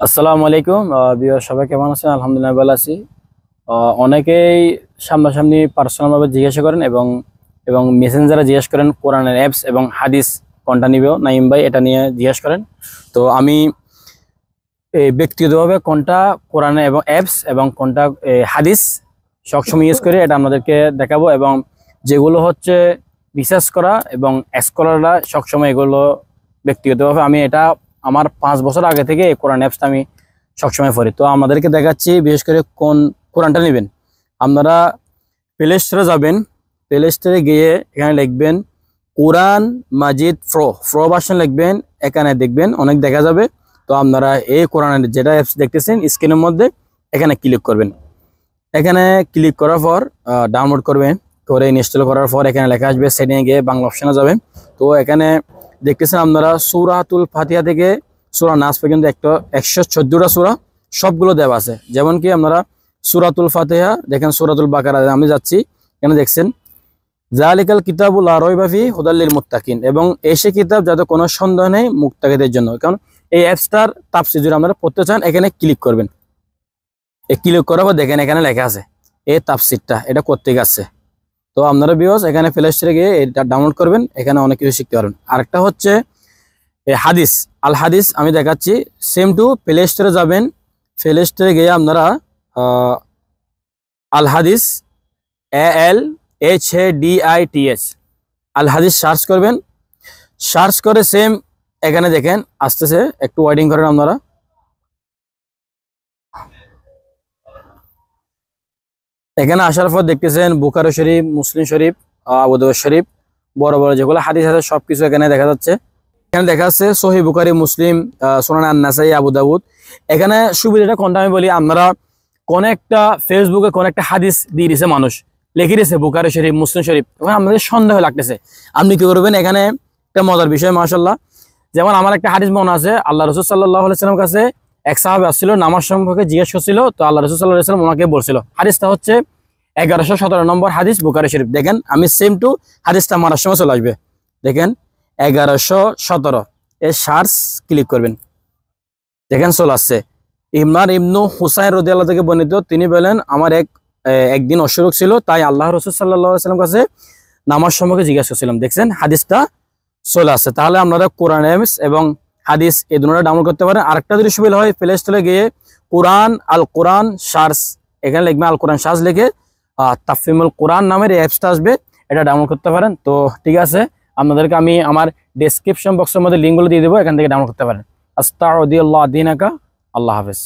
আসসালামু আলাইকুম ভিউয়ার সবাই কেমন আছেন? আলহামদুলিল্লাহ ভালো আছি। অনেকেই সামনাসামনি পার্সোনালভাবে জিজ্ঞাসা করেন এবং এবং মেসেঞ্জারে জিজ্ঞেস করেন কোরআনের অ্যাপস এবং হাদিস কোনটা নিব নাইম ভাই, এটা নিয়ে জিজ্ঞেস করেন। তো আমি ব্যক্তিগতভাবে কোনটা কোরআনের এবং অ্যাপস এবং কোনটা হাদিস সবসময় ইউজ করি এটা আপনাদেরকে দেখাবো, এবং যেগুলো হচ্ছে রিসার্চ করা এবং স্কলাররা সবসময় এগুলো ব্যক্তিগতভাবে আমি এটা আমার 5 বছর আগে থেকে এই কোরআন অ্যাপসটা আমি সবসময় পড়ি। তো আমাদেরকে দেখাচ্ছি বিশেষ করে কোন কোরআনটা নেবেন। আপনারা প্লে স্টোরে যাবেন, প্লে স্টোরে গিয়ে এখানে লিখবেন কোরআন মাজিদ প্রো ভার্সন লিখবেন, এখানে দেখবেন অনেক দেখা যাবে। তো আপনারা এই কোরআনের যেটা অ্যাপস দেখতেছেন স্ক্রিনের মধ্যে এখানে ক্লিক করবেন। এখানে ক্লিক করার পর ডাউনলোড করবেন, করে ইনস্টল করার পর এখানে লেখা আসবে সেটিংয়ে গিয়ে বাংলা অপশনে যাবেন। তো এখানে দেখতেছেন আপনারা সূরাতুল ফাতিহা থেকে সূরা নাস পর্যন্ত 114টা সূরা সবগুলো দেওয়া আছে। যেমন কি আপনারা সূরাতুল ফাতিহা দেখেন, সূরাতুল বাকারা আমি যাচ্ছি, এখানে দেখছেন যালিকাল কিতাবুল লা রাইবা ফিহি হুদাল লিল মুত্তাকিন, এবং এসে কিতাব যাতে কোনো সন্দেহ নেই মুত্তাকিদের জন্য। কারণ এই অ্যাপসটার তাফসীর যদি আপনারা পড়তে চান এখানে ক্লিক করবেন। এই ক্লিক করার পর দেখেন এখানে লেখা আছে এই তাফসীরটা, এটা করতে গেছে। তো আপনারা ভিউয়ার্স এখানে প্লে স্টোরে গিয়ে এটা ডাউনলোড করবেন, এখানে অনেক কিছু শিখতে পারবেন। আরেকটা হচ্ছে হাদিস, আল হাদিস আমি দেখাচ্ছি। সেম টু প্লে স্টোরে যাবেন, প্লে স্টোরে গিয়ে আপনারা আল হাদিস ALHADITH আল হাদিস সার্চ করবেন। সার্চ করে সেম এখানে দেখেন আসতেছে, একটু ওয়েটিং করেন আপনারা। এখানে আসার পর দেখতেছেন বুখারী শরীফ, মুসলিম শরীফ, আবু দাউদ শরীফ, বড় বড় যেগুলো হাদিস আছে সবকিছু এখানে দেখা যাচ্ছে। এখানে দেখা যাচ্ছে সহিহ বুখারী, মুসলিম, সুনান আন-নাসাই, আবু দাউদ। এখানে সুবিধাটা কোনটা আমি বলি, আপনারা কোন একটা ফেসবুকে কোন একটা হাদিস দিয়ে দিছে, মানুষ লিখে দিয়েছে বুখারী শরীফ, মুসলিম শরীফ, এখন আপনাদের সন্দেহ লাগতেছে। আপনি কি করবেন, এখানে একটা মজার বিষয় মাশাআল্লাহ, যেমন আমার একটা হাদিস মনে আছে, আল্লাহ রাসূল সাল্লাল্লাহু আলাইহি ওয়াসাল্লামের কাছে এক সাহাবী আসছিল, নামাজ সম্পর্কে জিজ্ঞেস করছিল। তো আল্লাহ রাসূল সাল্লাল্লাহু আলাইহি ওয়াসাল্লাম ওনাকে বলছিল, হাদিসটা হচ্ছে 1117 নম্বর হাদিস বুখারী শরীফ। দেখেন আমি সেম টু হাদিসটা মারার সময় চলে আসবে, দেখেন 1117 এই সার্চ ক্লিক করবেন, দেখেন চলে আসছে। ইমরান ইবনু হুসাইন রাদিয়াল্লাহু থেকে বর্ণিত, তিনি বলেন আমার একদিন অসুখ ছিল, তাই আল্লাহ রাসূল সাল্লাল্লাহু আলাইহি ওয়াসাল্লাম কাছে নামাজ সম্পর্কে জিজ্ঞাসা করছিলাম। দেখছেন হাদিসটা চলে আসছে। তাহলে আপনারা কোরআন এমস এবং হাদিস এই দুটোটা ডাউনলোড করতে পারেন। আরেকটা যদি সুবিধা হয়, প্লে স্টোরে গিয়ে কোরআন আল কোরআন সার্চ, এখানে লিখবেন আল কোরআন সার্চ লিখে তাফহিমুল কোরআন নামের এই অ্যাপসটা আসবে, এটা ডাউনলোড করতে পারেন। তো ঠিক আছে, আপনাদেরকে আমি আমার ডেসক্রিপশন বক্সের মধ্যে লিঙ্কগুলো দিয়ে দেবো, এখান থেকে ডাউনলোড করতে পারেন। আস্তাউদিল্লাহ দিনাকা, আল্লাহ হাফেজ।